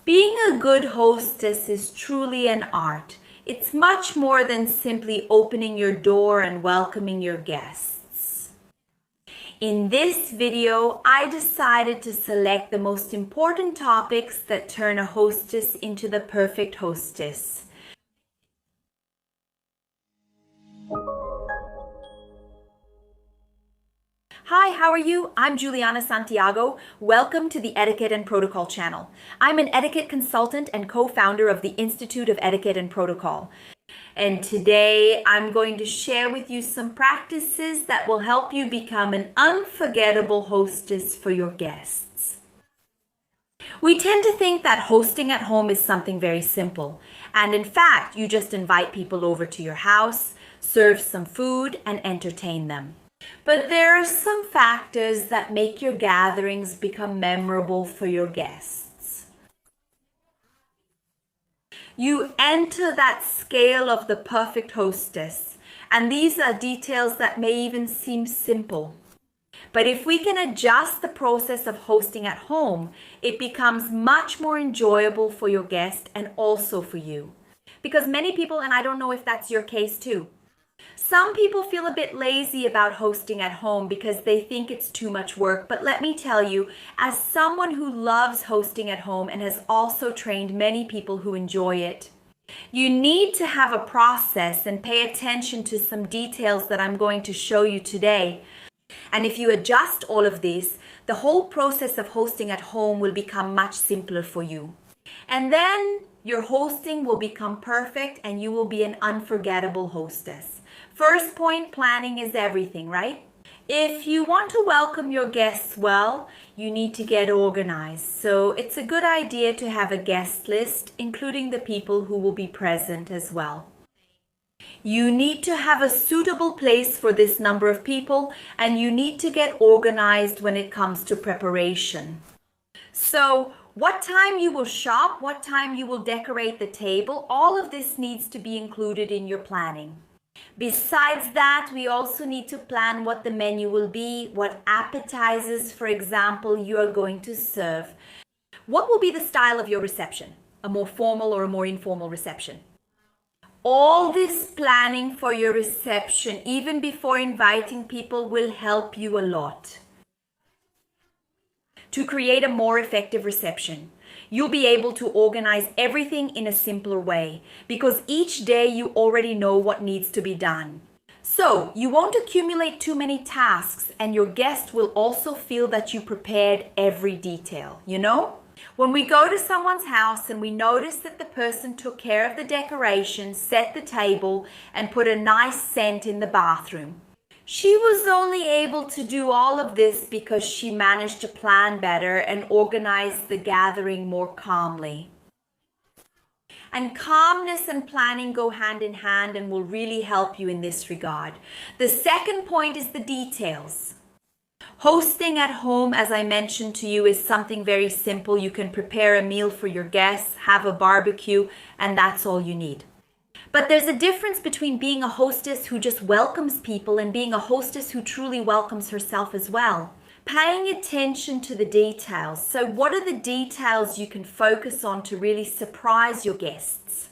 Being a good hostess is truly an art. It's much more than simply opening your door and welcoming your guests. In this video, I decided to select the most important topics that turn a hostess into the perfect hostess. Hi, how are you? I'm Juliana Santiago. Welcome to the Etiquette and Protocol channel. I'm an etiquette consultant and co-founder of the Institute of Etiquette and Protocol. And today I'm going to share with you some practices that will help you become an unforgettable hostess for your guests. We tend to think that hosting at home is something very simple. And in fact, you just invite people over to your house, serve some food, and entertain them. But there are some factors that make your gatherings become memorable for your guests. You enter that scale of the perfect hostess, and these are details that may even seem simple. But if we can adjust the process of hosting at home, it becomes much more enjoyable for your guest and also for you. Because many people, and I don't know if that's your case too, some people feel a bit lazy about hosting at home because they think it's too much work. But let me tell you, as someone who loves hosting at home and has also trained many people who enjoy it, you need to have a process and pay attention to some details that I'm going to show you today. And if you adjust all of these, the whole process of hosting at home will become much simpler for you. And then your hosting will become perfect and you will be an unforgettable hostess. First point, planning is everything, right? If you want to welcome your guests well, you need to get organized. So it's a good idea to have a guest list, including the people who will be present as well. You need to have a suitable place for this number of people, and you need to get organized when it comes to preparation. So what time you will shop, what time you will decorate the table, all of this needs to be included in your planning. Besides that, we also need to plan what the menu will be, what appetizers, for example, you are going to serve. What will be the style of your reception? A more formal or a more informal reception? All this planning for your reception, even before inviting people, will help you a lot to create a more effective reception. You'll be able to organize everything in a simpler way because each day you already know what needs to be done. So you won't accumulate too many tasks, and your guest will also feel that you prepared every detail, you know? When we go to someone's house and we notice that the person took care of the decorations, set the table, and put a nice scent in the bathroom, she was only able to do all of this because she managed to plan better and organize the gathering more calmly. And calmness and planning go hand in hand and will really help you in this regard. The second point is the details. Hosting at home, as I mentioned to you, is something very simple. You can prepare a meal for your guests, have a barbecue, and that's all you need. But there's a difference between being a hostess who just welcomes people and being a hostess who truly welcomes herself as well. Paying attention to the details. So what are the details you can focus on to really surprise your guests?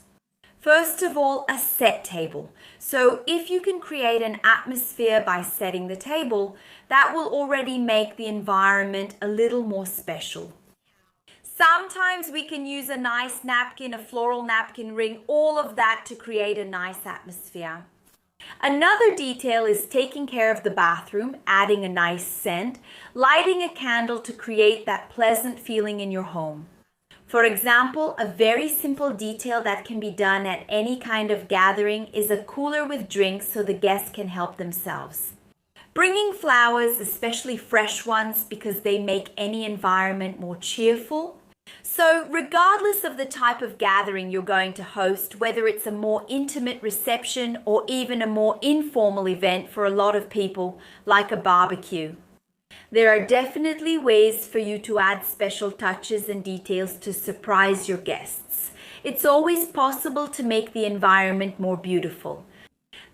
First of all, a set table. So if you can create an atmosphere by setting the table, that will already make the environment a little more special. Sometimes we can use a nice napkin, a floral napkin ring, all of that to create a nice atmosphere. Another detail is taking care of the bathroom, adding a nice scent, lighting a candle to create that pleasant feeling in your home. For example, a very simple detail that can be done at any kind of gathering is a cooler with drinks so the guests can help themselves. Bringing flowers, especially fresh ones, because they make any environment more cheerful. So regardless of the type of gathering you're going to host, whether it's a more intimate reception or even a more informal event for a lot of people, like a barbecue, there are definitely ways for you to add special touches and details to surprise your guests. It's always possible to make the environment more beautiful.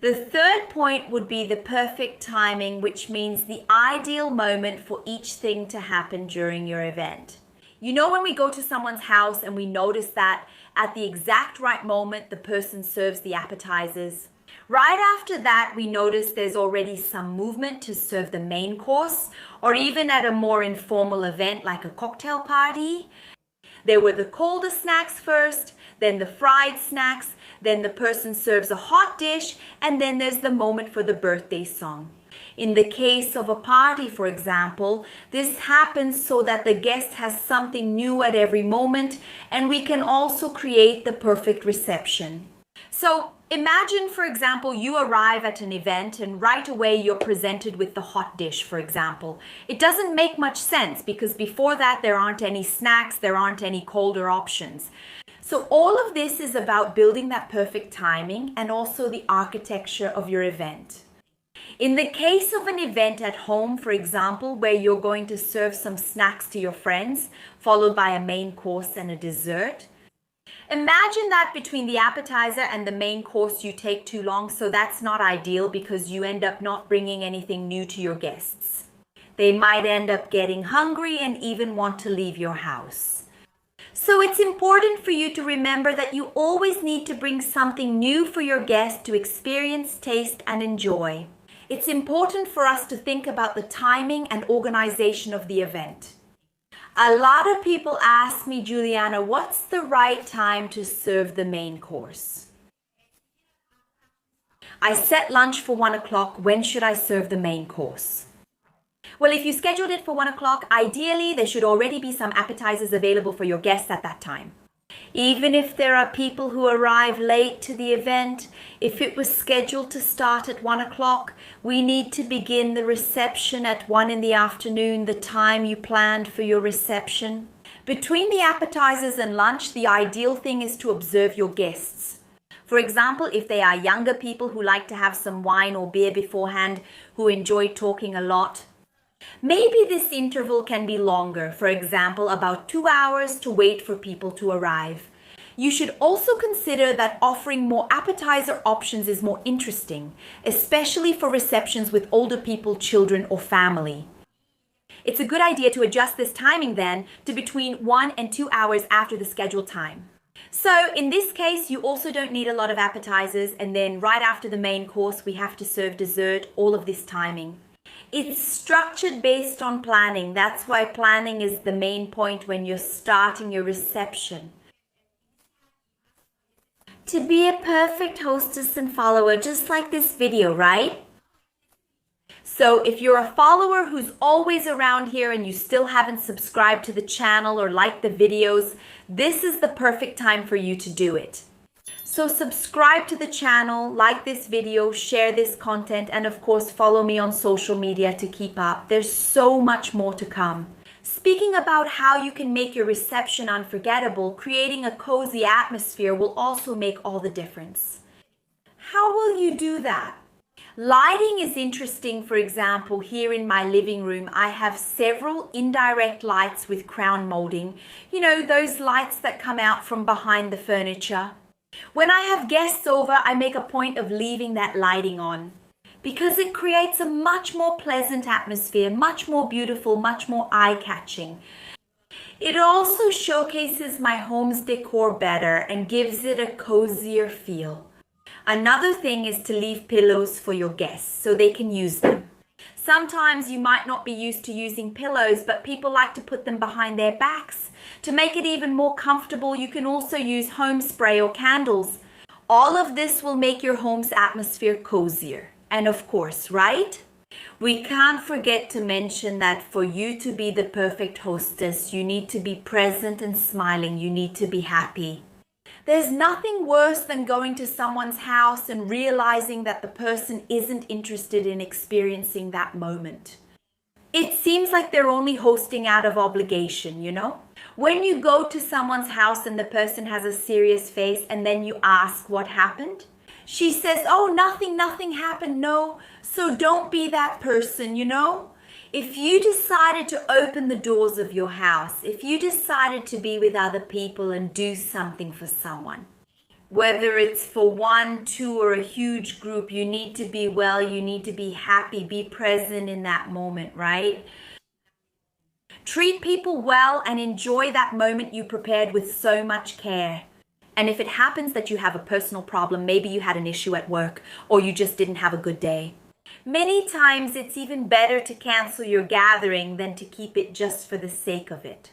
The third point would be the perfect timing, which means the ideal moment for each thing to happen during your event. You know, when we go to someone's house and we notice that at the exact right moment, the person serves the appetizers. Right after that, we notice there's already some movement to serve the main course, or even at a more informal event like a cocktail party. There were the colder snacks first, then the fried snacks, then the person serves a hot dish, and then there's the moment for the birthday song. In the case of a party, for example, this happens so that the guest has something new at every moment, and we can also create the perfect reception. So imagine, for example, you arrive at an event and right away you're presented with the hot dish, for example. It doesn't make much sense because before that there aren't any snacks, there aren't any colder options. So all of this is about building that perfect timing and also the architecture of your event. In the case of an event at home, for example, where you're going to serve some snacks to your friends, followed by a main course and a dessert, imagine that between the appetizer and the main course you take too long, so that's not ideal because you end up not bringing anything new to your guests. They might end up getting hungry and even want to leave your house. So it's important for you to remember that you always need to bring something new for your guests to experience, taste, and enjoy. It's important for us to think about the timing and organization of the event. A lot of people ask me, Juliana, what's the right time to serve the main course? I set lunch for 1 o'clock. When should I serve the main course? Well, if you scheduled it for 1 o'clock, ideally there should already be some appetizers available for your guests at that time. Even if there are people who arrive late to the event, if it was scheduled to start at 1 o'clock, we need to begin the reception at 1 in the afternoon, the time you planned for your reception. Between the appetizers and lunch, the ideal thing is to observe your guests. For example, if they are younger people who like to have some wine or beer beforehand, who enjoy talking a lot, maybe this interval can be longer, for example, about 2 hours to wait for people to arrive. You should also consider that offering more appetizer options is more interesting, especially for receptions with older people, children, or family. It's a good idea to adjust this timing then to between 1 and 2 hours after the scheduled time. So in this case, you also don't need a lot of appetizers, and then right after the main course, we have to serve dessert, all of this timing. It's structured based on planning. That's why planning is the main point when you're starting your reception. To be a perfect hostess and follower, just like this video, right? So if you're a follower who's always around here and you still haven't subscribed to the channel or liked the videos, this is the perfect time for you to do it. So subscribe to the channel, like this video, share this content, and of course follow me on social media to keep up. There's so much more to come. Speaking about how you can make your reception unforgettable, creating a cozy atmosphere will also make all the difference. How will you do that? Lighting is interesting. For example, here in my living room, I have several indirect lights with crown molding. You know, those lights that come out from behind the furniture. When I have guests over, I make a point of leaving that lighting on because it creates a much more pleasant atmosphere, much more beautiful, much more eye-catching. It also showcases my home's decor better and gives it a cozier feel. Another thing is to leave pillows for your guests so they can use them. Sometimes you might not be used to using pillows, but people like to put them behind their backs. To make it even more comfortable, you can also use home spray or candles. All of this will make your home's atmosphere cozier. And of course, right? We can't forget to mention that for you to be the perfect hostess, you need to be present and smiling. You need to be happy. There's nothing worse than going to someone's house and realizing that the person isn't interested in experiencing that moment. It seems like they're only hosting out of obligation, you know? When you go to someone's house and the person has a serious face and then you ask what happened, she says, oh, nothing happened, no. So don't be that person, you know? If you decided to open the doors of your house, if you decided to be with other people and do something for someone, whether it's for 1, 2, or a huge group, you need to be well, you need to be happy, be present in that moment, right? Treat people well and enjoy that moment you prepared with so much care. And if it happens that you have a personal problem, maybe you had an issue at work or you just didn't have a good day, many times it's even better to cancel your gathering than to keep it just for the sake of it.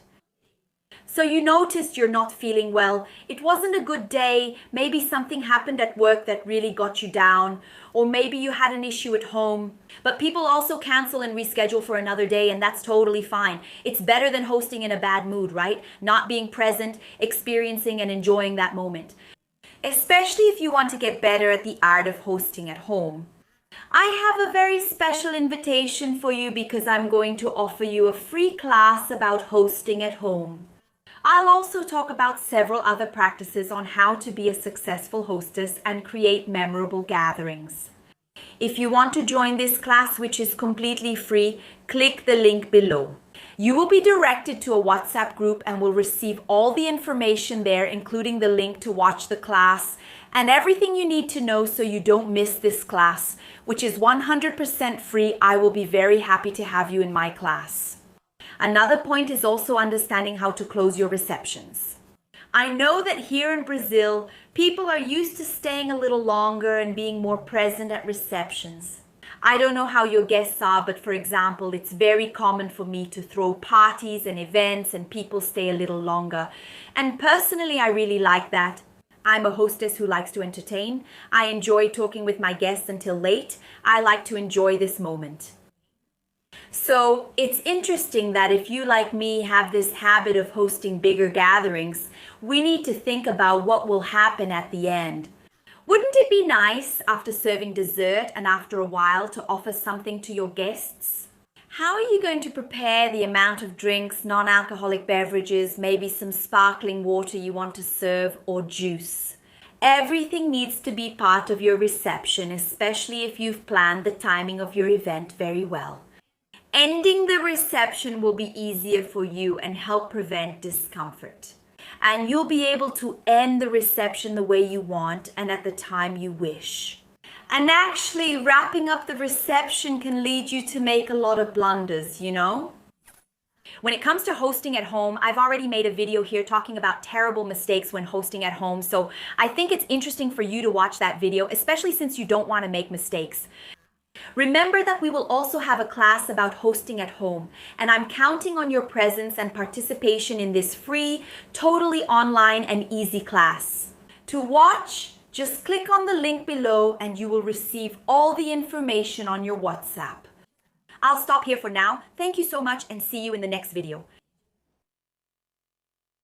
So you noticed you're not feeling well. It wasn't a good day. Maybe something happened at work that really got you down. Or maybe you had an issue at home. But people also cancel and reschedule for another day, and that's totally fine. It's better than hosting in a bad mood, right? Not being present, experiencing and enjoying that moment. Especially if you want to get better at the art of hosting at home. I have a very special invitation for you because I'm going to offer you a free class about hosting at home. I'll also talk about several other practices on how to be a successful hostess and create memorable gatherings. If you want to join this class, which is completely free, click the link below. You will be directed to a WhatsApp group and will receive all the information there, including the link to watch the class and everything you need to know so you don't miss this class, which is 100% free. I will be very happy to have you in my class. Another point is also understanding how to close your receptions. I know that here in Brazil, people are used to staying a little longer and being more present at receptions. I don't know how your guests are, but for example, it's very common for me to throw parties and events and people stay a little longer. And personally, I really like that. I'm a hostess who likes to entertain. I enjoy talking with my guests until late. I like to enjoy this moment. So it's interesting that if you, like me, have this habit of hosting bigger gatherings, we need to think about what will happen at the end. Wouldn't it be nice after serving dessert and after a while to offer something to your guests? How are you going to prepare the amount of drinks, non-alcoholic beverages, maybe some sparkling water you want to serve or juice? Everything needs to be part of your reception, especially if you've planned the timing of your event very well. Ending the reception will be easier for you and help prevent discomfort. And you'll be able to end the reception the way you want and at the time you wish. And actually, wrapping up the reception can lead you to make a lot of blunders, you know? When it comes to hosting at home, I've already made a video here talking about terrible mistakes when hosting at home. So I think it's interesting for you to watch that video, especially since you don't want to make mistakes. Remember that we will also have a class about hosting at home, and I'm counting on your presence and participation in this free, totally online and easy class. To watch, just click on the link below and you will receive all the information on your WhatsApp. I'll stop here for now. Thank you so much and see you in the next video.